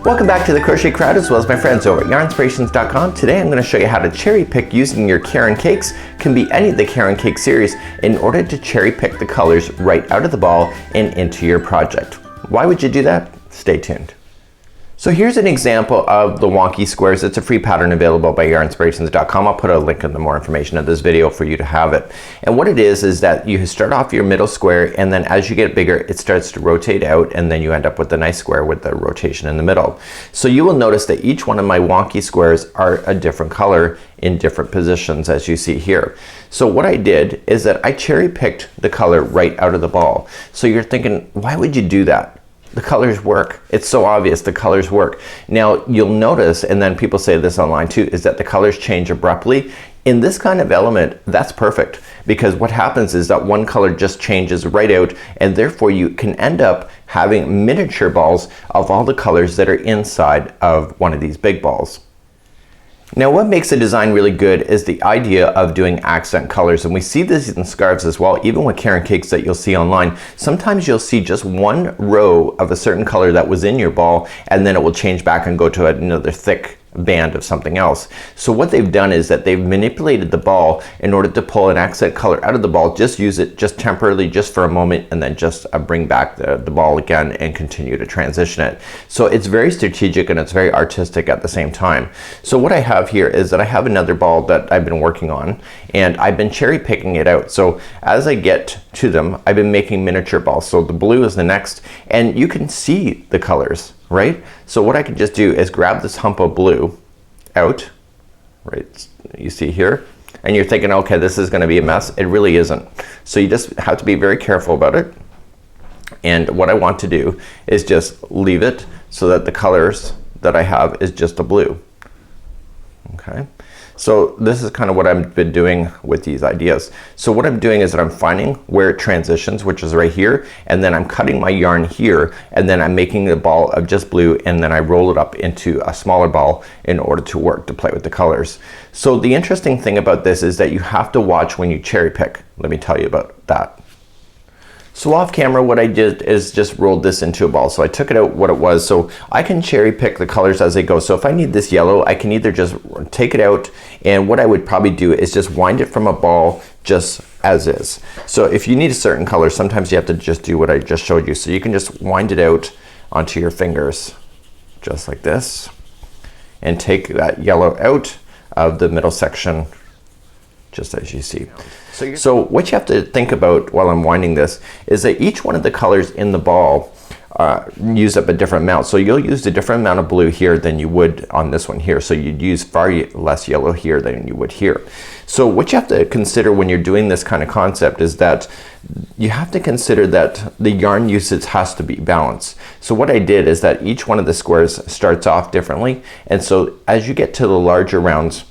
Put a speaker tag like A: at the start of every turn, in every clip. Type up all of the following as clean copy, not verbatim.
A: Welcome back to the Crochet Crowd, as well as my friends over at yarnspirations.com. Today I'm going to show you how to cherry pick using your Caron cakes. Can be any of the Caron cake series in order to cherry pick the colors right out of the ball and into your project. Why would you do that? Stay tuned. So here's an example of the wonky squares. It's a free pattern available by yarnspirations.com. I'll put a link in the more information of this video for you to have it. And what it is that you start off your middle square, and then as you get bigger, it starts to rotate out, and then you end up with a nice square with the rotation in the middle. So you will notice that each one of my wonky squares are a different color in different positions, as you see here. So what I did is that I cherry picked the color right out of the ball. So you're thinking, why would you do that? The colors work. It's so obvious, the colors work. Now you'll notice, and then people say this online too, is that the colors change abruptly. In this kind of element, that's perfect, because what happens is that one color just changes right out, and therefore you can end up having miniature balls of all the colors that are inside of one of these big balls. Now what makes a design really good is the idea of doing accent colors, and we see this in scarves as well, even with Caron cakes that you'll see online. Sometimes you'll see just one row of a certain color that was in your ball, and then it will change back and go to another thick band of something else. So what they've done is that they've manipulated the ball in order to pull an accent color out of the ball. Just use it just temporarily, just for a moment, and then just bring back the ball again and continue to transition it. So it's very strategic and it's very artistic at the same time. So what I have here is that I have another ball that I've been working on, and I've been cherry picking it out. So as I get to them, I've been making miniature balls. So the blue is the next, and you can see the colors, right? So what I can just do is grab this hump of blue out, right, you see here, and you're thinking, okay, this is going to be a mess. It really isn't. So you just have to be very careful about it. And what I want to do is just leave it so that the colors that I have is just the blue. Okay, so this is kind of what I've been doing with these ideas. So what I'm doing is that I'm finding where it transitions, which is right here, and then I'm cutting my yarn here, and then I'm making a ball of just blue, and then I roll it up into a smaller ball in order to play with the colors. So the interesting thing about this is that you have to watch when you cherry pick. Let me tell you about that. So off camera, what I did is just rolled this into a ball. So I took it out what it was, so I can cherry pick the colors as they go. So if I need this yellow, I can either just take it out, and what I would probably do is just wind it from a ball just as is. So if you need a certain color, sometimes you have to just do what I just showed you. So you can just wind it out onto your fingers, just like this, and take that yellow out of the middle section, just as you see. So what you have to think about while I'm winding this is that each one of the colors in the ball use up a different amount. So you'll use a different amount of blue here than you would on this one here. So you'd use far less yellow here than you would here. So what you have to consider when you're doing this kind of concept is that you have to consider that the yarn usage has to be balanced. So what I did is that each one of the squares starts off differently, and so as you get to the larger rounds,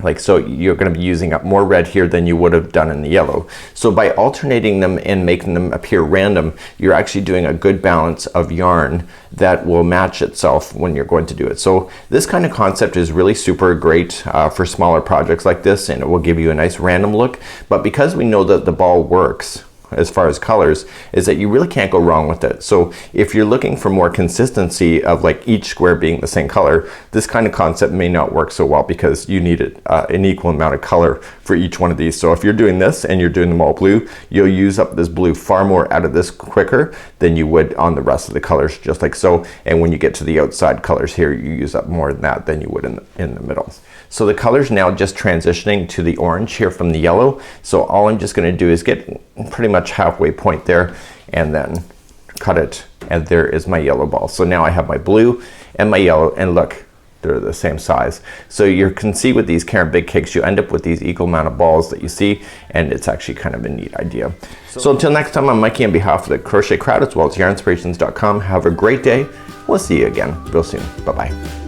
A: like so, you're going to be using up more red here than you would have done in the yellow. So by alternating them and making them appear random, you're actually doing a good balance of yarn that will match itself when you're going to do it. So this kind of concept is really super great for smaller projects like this, and it will give you a nice random look. But because we know that the ball works as far as colors, is that you really can't go wrong with it. So if you're looking for more consistency of like each square being the same color, this kind of concept may not work so well, because you need an equal amount of color for each one of these. So if you're doing this and you're doing them all blue, you'll use up this blue far more out of this quicker than you would on the rest of the colors, just like so. And when you get to the outside colors here, you use up more than that than you would in the middle. So the color's now just transitioning to the orange here from the yellow. So all I'm just going to do is get pretty much halfway point there, and then cut it, and there is my yellow ball. So now I have my blue and my yellow, and look, they're the same size. So you can see with these Caron Big Cakes, you end up with these equal amount of balls that you see, and it's actually kind of a neat idea. So until next time, I'm Mikey on behalf of the Crochet Crowd, as well as yarnspirations.com. Have a great day. We'll see you again real soon. Bye-bye.